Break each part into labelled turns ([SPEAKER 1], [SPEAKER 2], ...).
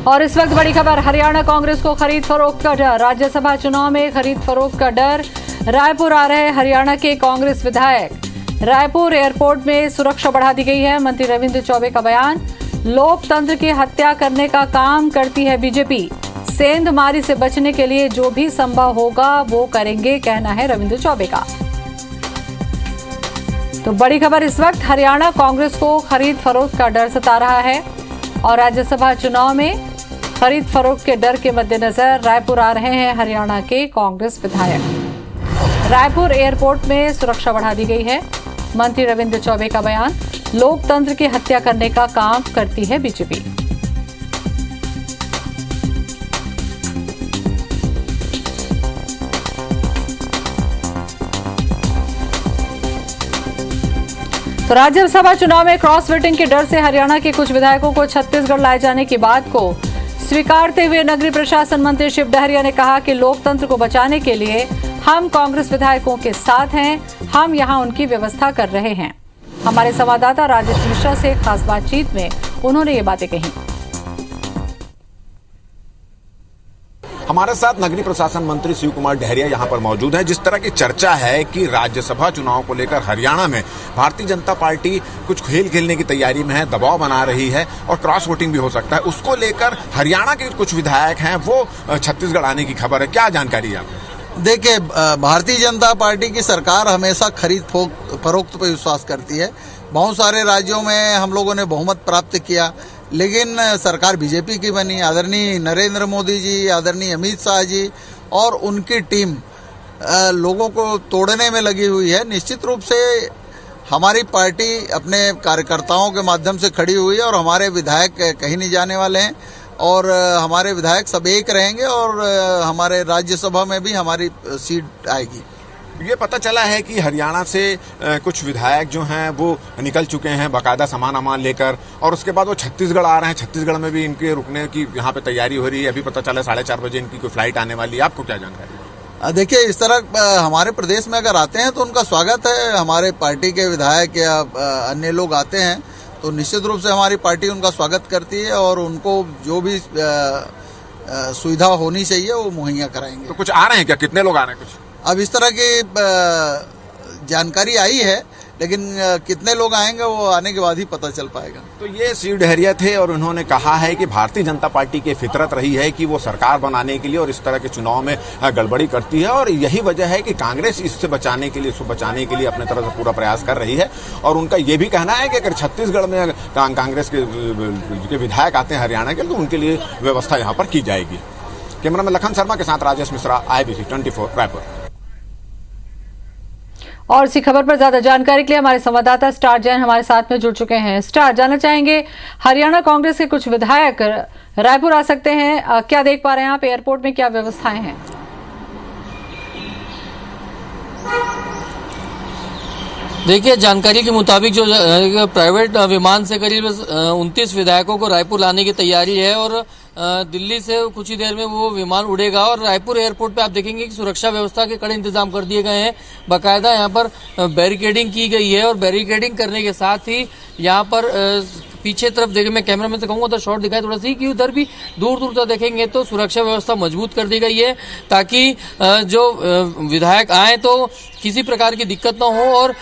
[SPEAKER 1] और इस वक्त बड़ी खबर, हरियाणा कांग्रेस को खरीद फरोख्त का डर। राज्यसभा चुनाव में खरीद फरोख्त का डर। रायपुर आ रहे हरियाणा के कांग्रेस विधायक। रायपुर एयरपोर्ट में सुरक्षा बढ़ा दी गई है। मंत्री रविंद्र चौबे का बयान, लोकतंत्र की हत्या करने का काम करती है बीजेपी। सेंधमारी से बचने के लिए जो भी संभव होगा वो करेंगे, कहना है रविंद्र चौबे का। तो बड़ी खबर इस वक्त, हरियाणा कांग्रेस को खरीद फरोख्त का डर सता रहा है और राज्यसभा चुनाव में खरीद फरोख्त के डर के मद्देनजर रायपुर आ रहे हैं हरियाणा के कांग्रेस विधायक। रायपुर एयरपोर्ट में सुरक्षा बढ़ा दी गई है। मंत्री रविंद्र चौबे का बयान, लोकतंत्र की हत्या करने का काम करती है बीजेपी। तो राज्यसभा चुनाव में क्रॉस वोटिंग के डर से हरियाणा के कुछ विधायकों को छत्तीसगढ़ लाए जाने की बात को स्वीकारते हुए नगरीय प्रशासन मंत्री शिव डहरिया ने कहा कि लोकतंत्र को बचाने के लिए हम कांग्रेस विधायकों के साथ हैं, हम यहां उनकी व्यवस्था कर रहे हैं। हमारे संवाददाता राजेश मिश्रा से खास बातचीत में उन्होंने ये बातें कही।
[SPEAKER 2] हमारे साथ नगरीय प्रशासन मंत्री शिव कुमार डहरिया यहाँ पर मौजूद हैं। जिस तरह की चर्चा है कि राज्यसभा चुनाव को लेकर हरियाणा में भारतीय जनता पार्टी कुछ खेल खेलने की तैयारी में है, दबाव बना रही है और क्रॉस वोटिंग भी हो सकता है, उसको लेकर हरियाणा के कुछ विधायक हैं वो छत्तीसगढ़ आने की खबर है, क्या जानकारी है आपको?
[SPEAKER 3] देखिए, भारतीय जनता पार्टी की सरकार हमेशा खरीद फरोख्त पर विश्वास करती है। बहुत सारे राज्यों में हम लोगों ने बहुमत प्राप्त किया, लेकिन सरकार बीजेपी की बनी। आदरणीय नरेंद्र मोदी जी, आदरणीय अमित शाह जी और उनकी टीम लोगों को तोड़ने में लगी हुई है। निश्चित रूप से हमारी पार्टी अपने कार्यकर्ताओं के माध्यम से खड़ी हुई है और हमारे विधायक कहीं नहीं जाने वाले हैं और हमारे विधायक सब एक रहेंगे और हमारे राज्यसभा में भी हमारी सीट आएगी।
[SPEAKER 2] ये पता चला है कि हरियाणा से कुछ विधायक जो हैं वो निकल चुके हैं बाकायदा सामान लेकर और उसके बाद वो छत्तीसगढ़ आ रहे हैं। छत्तीसगढ़ में भी इनके रुकने की यहाँ पे तैयारी हो रही है। अभी पता चला 4:30 बजे इनकी कोई फ्लाइट आने वाली है। आपको क्या जानकारी है?
[SPEAKER 3] देखिए, इस तरह हमारे प्रदेश में अगर आते हैं तो उनका स्वागत है। हमारे पार्टी के विधायक या अन्य लोग आते हैं तो निश्चित रूप से हमारी पार्टी उनका स्वागत करती है और उनको जो भी सुविधा होनी चाहिए वो मुहैया कराएंगे।
[SPEAKER 2] तो कुछ आ रहे हैं क्या? कितने लोग आ रहे हैं? कुछ
[SPEAKER 3] अब इस तरह की जानकारी आई है, लेकिन कितने लोग आएंगे वो आने के बाद ही पता चल पाएगा।
[SPEAKER 2] तो ये शिव डहरिया थे और उन्होंने कहा है कि भारतीय जनता पार्टी की फितरत रही है कि वो सरकार बनाने के लिए और इस तरह के चुनाव में गड़बड़ी करती है और यही वजह है कि कांग्रेस इससे बचाने के लिए अपने तरफ से पूरा प्रयास कर रही है। और उनका ये भी कहना है कि अगर छत्तीसगढ़ में कांग्रेस के विधायक आते हैं हरियाणा के तो उनके लिए व्यवस्था यहाँ पर की जाएगी। कैमरामैन लखन शर्मा के साथ राजेश मिश्रा, IBC 24 रायपुर।
[SPEAKER 1] और इसी खबर पर ज्यादा जानकारी के लिए हमारे संवाददाता स्टार जैन हमारे साथ में जुड़ चुके हैं। स्टार, जानना चाहेंगे, हरियाणा कांग्रेस के कुछ विधायक रायपुर आ सकते हैं, क्या देख पा रहे हैं आप? एयरपोर्ट में क्या व्यवस्थाएं हैं?
[SPEAKER 4] देखिए, जानकारी के मुताबिक जो प्राइवेट विमान से करीब 29 विधायकों को रायपुर लाने की तैयारी है और दिल्ली से कुछ ही देर में वो विमान उड़ेगा और रायपुर एयरपोर्ट पे आप देखेंगे कि सुरक्षा व्यवस्था के कड़े इंतजाम कर दिए गए हैं। बाकायदा यहाँ पर बैरिकेडिंग की गई है और बैरिकेडिंग करने के साथ ही यहाँ पर पीछे तरफ देखें, मैं कैमरामैन से कहूँगा तो शॉट दिखाए थोड़ा सी कि उधर भी दूर दूर तक देखेंगे तो सुरक्षा व्यवस्था मजबूत कर दी गई है ताकि जो विधायक आए तो किसी प्रकार की दिक्कत ना हो। और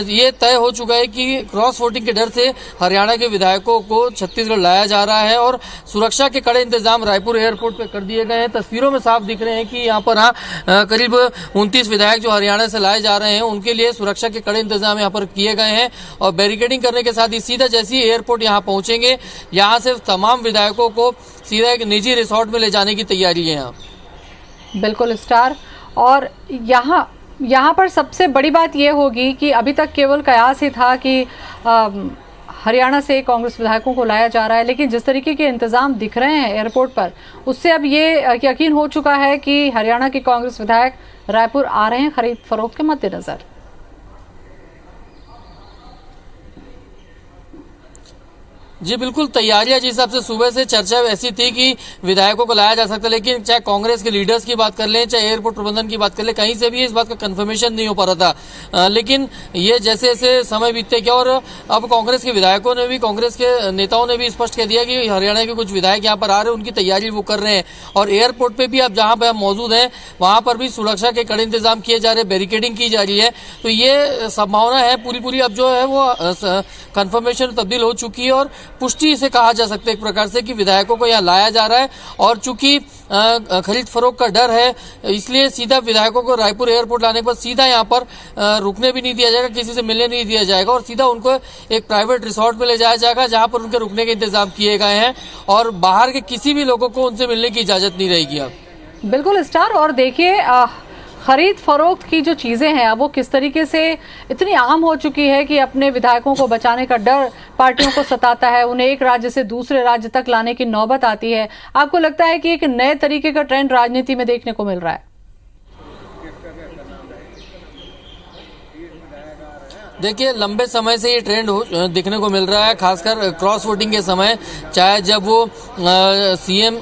[SPEAKER 4] ये तय हो चुका है कि क्रॉस वोटिंग के डर से हरियाणा के विधायकों को छत्तीसगढ़ लाया जा रहा है और सुरक्षा के कड़े इंतजाम रायपुर एयरपोर्ट पे कर दिए गए हैं। तस्वीरों में साफ दिख रहे हैं कि यहाँ पर करीब 29 विधायक जो हरियाणा से लाए जा रहे हैं उनके लिए सुरक्षा के कड़े इंतजाम यहाँ पर किए गए हैं और बैरिकेडिंग करने के साथ ही सीधा जैसे ही एयरपोर्ट यहाँ पहुंचेंगे, यहाँ से तमाम विधायकों को सीधा एक निजी रिसोर्ट में ले जाने की तैयारी है यहाँ।
[SPEAKER 1] बिल्कुल स्टार, और यहाँ पर सबसे बड़ी बात यह होगी कि अभी तक केवल कयास ही था कि हरियाणा से कांग्रेस विधायकों को लाया जा रहा है, लेकिन जिस तरीके के इंतजाम दिख रहे हैं एयरपोर्ट पर, उससे अब ये यकीन हो चुका है कि हरियाणा के कांग्रेस विधायक रायपुर आ रहे हैं खरीद फरोख्त के मद्देनजर।
[SPEAKER 4] जी बिल्कुल, तैयारियां जिस हिसाब से सुबह से चर्चा ऐसी थी कि विधायकों को लाया जा सकता है, लेकिन चाहे कांग्रेस के लीडर्स की बात कर लें, चाहे एयरपोर्ट प्रबंधन की बात कर लें, कहीं से भी इस बात का कंफर्मेशन नहीं हो पा रहा था। लेकिन ये जैसे जैसे समय बीतते गया और अब कांग्रेस के विधायकों ने भी, कांग्रेस के नेताओं ने भी स्पष्ट कह दिया कि हरियाणा के कुछ विधायक यहाँ पर आ रहे हैं, उनकी तैयारी वो कर रहे हैं। और एयरपोर्ट पे भी अब जहाँ पे हम मौजूद हैं वहां पर भी सुरक्षा के कड़े इंतजाम किए जा रहे हैं, बैरिकेडिंग की जा रही है। तो ये संभावना है पूरी अब जो है वो कंफर्मेशन तब्दील हो चुकी है और पुष्टि से कहा जा सकता है एक प्रकार से कि विधायकों को यहाँ लाया जा रहा है। और चूंकि खरीद फरोख्त का डर है, इसलिए सीधा विधायकों को रायपुर एयरपोर्ट लाने के बाद सीधा यहाँ पर रुकने भी नहीं दिया जाएगा, किसी से मिलने नहीं दिया जाएगा और सीधा उनको एक प्राइवेट रिसोर्ट में ले जाया जाएगा जहां पर उनके रुकने के इंतजाम किए गए हैं और बाहर के किसी भी लोगों को उनसे मिलने की इजाजत नहीं रहेगी। अब
[SPEAKER 1] बिल्कुल स्टार, और देखिए खरीद फरोख्त की जो चीजें हैं वो किस तरीके से इतनी आम हो चुकी है कि अपने विधायकों को बचाने का डर पार्टियों को सताता है, उन्हें एक राज्य से दूसरे राज्य तक लाने की नौबत आती है। आपको लगता है कि एक नए तरीके का ट्रेंड राजनीति में देखने को मिल रहा है?
[SPEAKER 4] देखिए, लंबे समय से ये ट्रेंड दिखने को मिल रहा है, खासकर क्रॉस वोटिंग के समय, चाहे जब वो सीएम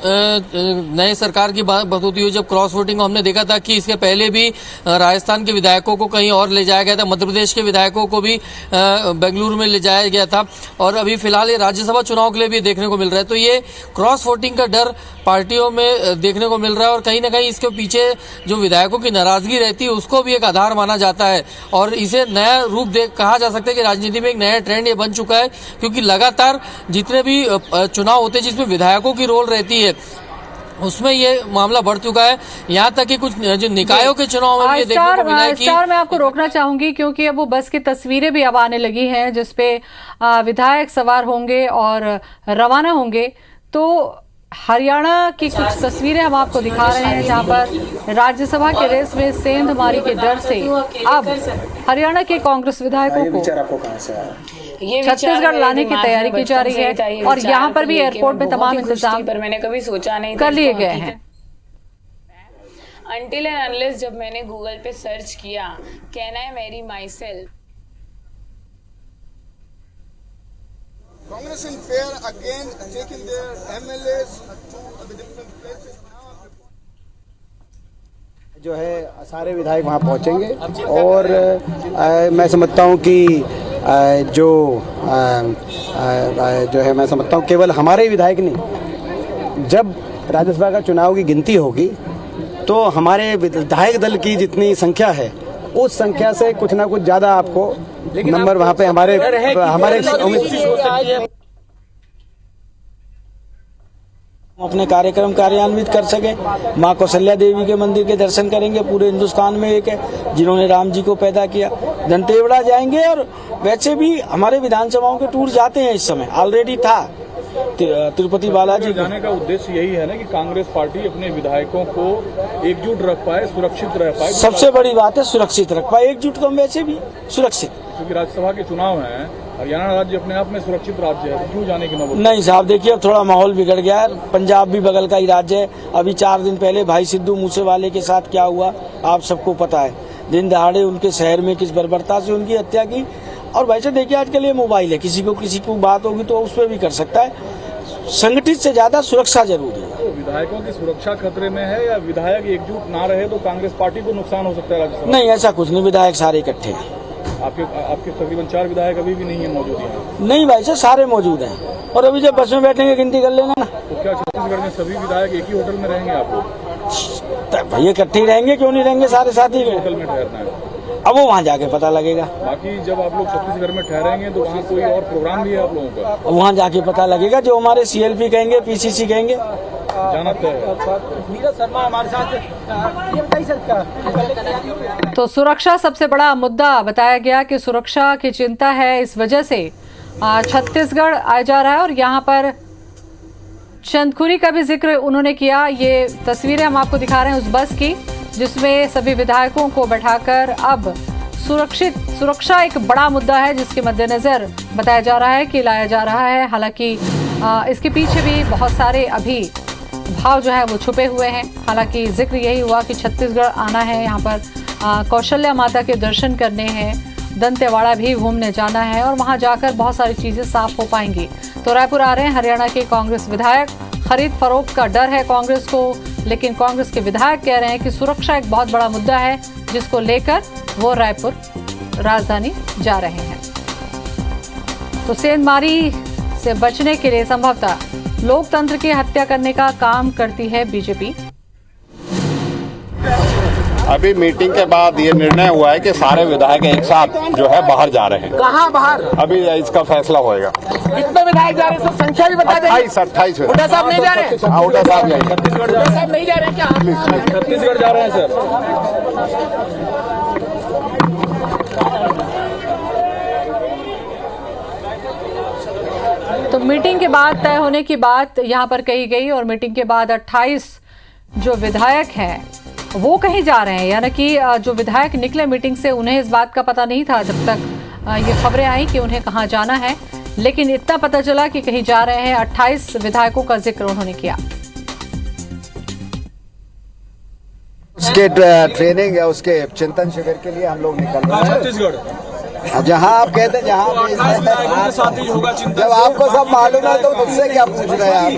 [SPEAKER 4] नए सरकार की बात होती हुई, जब क्रॉस वोटिंग हमने देखा था कि इसके पहले भी राजस्थान के विधायकों को कहीं और ले जाया गया था, मध्य प्रदेश के विधायकों को भी बेंगलुरु में ले जाया गया था और अभी फिलहाल ये राज्यसभा चुनाव के लिए भी देखने को मिल रहा है। तो ये क्रॉस वोटिंग का डर पार्टियों में देखने को मिल रहा है और कहीं ना कहीं इसके पीछे जो विधायकों की नाराजगी रहती है उसको भी एक आधार माना जाता है और इसे नया रूप कहा जा सकता है कि राजनीति में एक नया ट्रेंड ये बन चुका है, क्योंकि लगातार जितने भी चुनाव होते हैं जिसमें विधायकों की रोल रहती है उसमें ये मामला बढ़ चुका है। यहाँ तक कि कुछ जो निकायों के चुनाव में ये देखने को मिला है कि
[SPEAKER 1] मैं आपको रोकना चाहूंगी क्योंकि अब वो बस की तस्वीरें भी अब आने लगी हैं जिसपे विधायक सवार होंगे और रवाना होंगे। तो हरियाणा की कुछ तस्वीरें हम आपको दिखा रहे हैं जहां पर राज्यसभा के रेस में सेंधमारी के डर से अब हरियाणा के कांग्रेस विधायकों को छत्तीसगढ़ लाने की तैयारी की जा रही है और यहाँ पर भी एयरपोर्ट में तमाम इंतजाम
[SPEAKER 5] पर मैंने कभी सोचा नहीं
[SPEAKER 1] कर लिए गए हैं।
[SPEAKER 5] अनटिल एंड अनलेस जब मैंने गूगल पे सर्च किया can I marry my self,
[SPEAKER 6] Congress in fear again taking their MLAs to the different places.
[SPEAKER 7] जो है सारे विधायक वहाँ पहुँचेंगे और मैं समझता हूँ कि जो है मैं समझता हूँ केवल हमारे ही विधायक नहीं, जब राज्यसभा का चुनाव की गिनती होगी तो हमारे विधायक दल की जितनी संख्या है उस संख्या से कुछ ना कुछ ज़्यादा आपको नंबर वहाँ पे हमारे अपने कार्यक्रम कार्यान्वित कर सके। माँ कौशल्या देवी के मंदिर के दर्शन करेंगे, पूरे हिंदुस्तान में एक है जिन्होंने राम जी को पैदा किया। दंतेवड़ा जाएंगे और वैसे भी हमारे विधानसभाओं के टूर जाते हैं, इस समय ऑलरेडी था तिरुपति बालाजी
[SPEAKER 8] जाने का उद्देश्य यही है ना कि कांग्रेस पार्टी अपने विधायकों को एकजुट रख पाए, सुरक्षित रह पाए।
[SPEAKER 7] सबसे बड़ी बात है सुरक्षित रख पाए, एकजुट तो वैसे भी सुरक्षित,
[SPEAKER 8] क्योंकि राज्यसभा के चुनाव हैं, हरियाणा राज्य अपने आप में सुरक्षित राज्य है, क्यों जाने की नौबत?
[SPEAKER 7] नहीं साहब, देखिए अब थोड़ा माहौल बिगड़ गया है, पंजाब भी बगल का ही राज्य है। अभी 4 दिन पहले भाई सिद्धू मूसेवाले के साथ क्या हुआ आप सबको पता है, दिन दहाड़े उनके शहर में किस बर्बरता से उनकी हत्या की। और वैसे देखिए आजकल ये मोबाइल है, किसी को बात होगी तो उस पर भी कर सकता है। संगठित से ज्यादा सुरक्षा जरूरी है।
[SPEAKER 8] तो विधायकों की सुरक्षा खतरे में है या विधायक एकजुट ना रहे तो कांग्रेस पार्टी को नुकसान हो सकता है राज्यसभा?
[SPEAKER 7] नहीं, ऐसा कुछ नहीं, विधायक सारे इकट्ठे हैं।
[SPEAKER 8] आपके तकरीबन 4 विधायक अभी भी नहीं है मौजूद यहाँ?
[SPEAKER 7] नहीं भाई साहब, सारे मौजूद हैं और अभी जब बस में बैठेंगे गिनती कर लेना ना।
[SPEAKER 8] तो क्या छत्तीसगढ़ में सभी विधायक एक ही होटल में रहेंगे आप लोग?
[SPEAKER 7] भैया इकट्ठे ही रहेंगे, क्यों नहीं रहेंगे, सारे साथी
[SPEAKER 8] होटल में ठहरना है।
[SPEAKER 7] अब वो वहाँ जाके पता लगेगा।
[SPEAKER 8] बाकी जब आप लोग छत्तीसगढ़ में ठहरेंगे तो वहाँ कोई और प्रोग्राम भी है आप लोगों का?
[SPEAKER 7] वहाँ जाके पता लगेगा, जो हमारे CLP कहेंगे, PCC कहेंगे,
[SPEAKER 8] जाना तय है।
[SPEAKER 7] नीरज शर्मा हमारे साथ।
[SPEAKER 1] तो सुरक्षा सबसे बड़ा मुद्दा बताया गया कि सुरक्षा की चिंता है, इस वजह से छत्तीसगढ़ आया जा रहा है और यहाँ पर चंदखुरी का भी जिक्र उन्होंने किया। ये तस्वीरें हम आपको दिखा रहे हैं उस बस की जिसमें सभी विधायकों को बैठाकर अब सुरक्षा एक बड़ा मुद्दा है जिसके मद्देनजर बताया जा रहा है कि लाया जा रहा है। हालांकि इसके पीछे भी बहुत सारे अभी भाव जो है वो छुपे हुए हैं। हालांकि जिक्र यही हुआ कि छत्तीसगढ़ आना है, यहाँ पर कौशल्या माता के दर्शन करने हैं, दंतेवाड़ा भी घूमने जाना है और वहां जाकर बहुत सारी चीजें साफ हो पाएंगी। तो रायपुर आ रहे हैं हरियाणा के कांग्रेस विधायक। खरीद फरोख्त का डर है कांग्रेस को, लेकिन कांग्रेस के विधायक कह रहे हैं कि सुरक्षा एक बहुत बड़ा मुद्दा है, जिसको लेकर वो रायपुर राजधानी जा रहे हैं। तो सेंधमारी से बचने के लिए संभवतः लोकतंत्र की हत्या करने का काम करती है बीजेपी।
[SPEAKER 9] अभी मीटिंग के बाद ये निर्णय हुआ है कि सारे विधायक एक साथ जो है बाहर जा रहे हैं।
[SPEAKER 6] कहाँ बाहर?
[SPEAKER 9] अभी इसका फैसला होएगा।
[SPEAKER 6] कितने विधायक जा रहे हैं? सब संख्या भी बता दें।
[SPEAKER 9] 28
[SPEAKER 6] हुड्डा साहब नहीं जा रहे?
[SPEAKER 9] हाँ, हुड्डा साहब जाएंगे।
[SPEAKER 6] हुड्डा साहब नहीं जा रहे क्या?
[SPEAKER 8] छत्तीसगढ़ जा रहे हैं सर।
[SPEAKER 1] तो मीटिंग के बाद तय होने की बात यहां पर कही गई और मीटिंग के बाद 28 जो विधायक हैं वो कहीं जा रहे हैं, यानी कि जो विधायक निकले मीटिंग से उन्हें इस बात का पता नहीं था जब तक ये खबरें आई कि उन्हें कहां जाना है, लेकिन इतना पता चला कि कहीं जा रहे हैं। 28 विधायकों का जिक्र उन्होंने किया।
[SPEAKER 10] उसके ट्रेनिंग है, उसके चिंतन शिविर के लिए हम लोग निकल रहे हैं
[SPEAKER 8] छत्तीसगढ़
[SPEAKER 10] जहाँ आप कहते हैं जहाँ जब आपको सब मालूम है तो मुझसे क्या पूछ रहे हैं आप?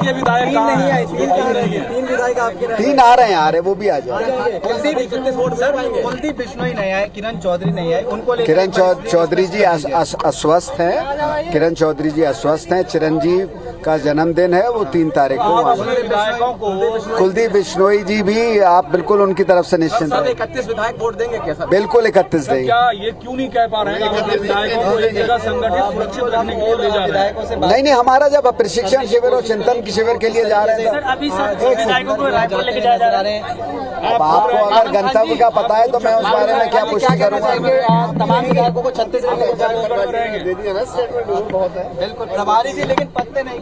[SPEAKER 10] 3 आ रहे हैं, वो भी आ जाए।
[SPEAKER 6] कुलदीप बिश्नोई नहीं आए, किरण चौधरी नहीं आए, उनको
[SPEAKER 10] किरण चौधरी जी अस्वस्थ हैं। किरण चौधरी जी अस्वस्थ हैं। चिरंजीव का जन्मदिन है, वो 3 तारीख को। कुलदीप बिश्नोई जी भी आप बिल्कुल उनकी तरफ से निश्चिंत हैं।
[SPEAKER 6] 31 विधायक वोट देंगे क्या?
[SPEAKER 10] बिल्कुल 31 देंगे।
[SPEAKER 8] क्या ये क्यों नहीं कह पा रहे हैं? विधायकों को एक जगह संगठित सुरक्षित रखने के लिए ले जा रहे हैं।
[SPEAKER 10] नहीं, हमारा जब प्रशिक्षण शिविर और चिंतन की शिविर के लिए जा रहे हैं
[SPEAKER 6] अभी विधायकों को रायपुर लेके जा रहे हैं।
[SPEAKER 10] अब आपको अगर गंतव्य का पता है तो मैं उस बारे में क्या पुष्टि करूंगा।
[SPEAKER 6] तमाम विधायकों को छत्तीसगढ़ ले जाने बहुत है बिल्कुल प्रभारी जी, लेकिन पत्ते नहीं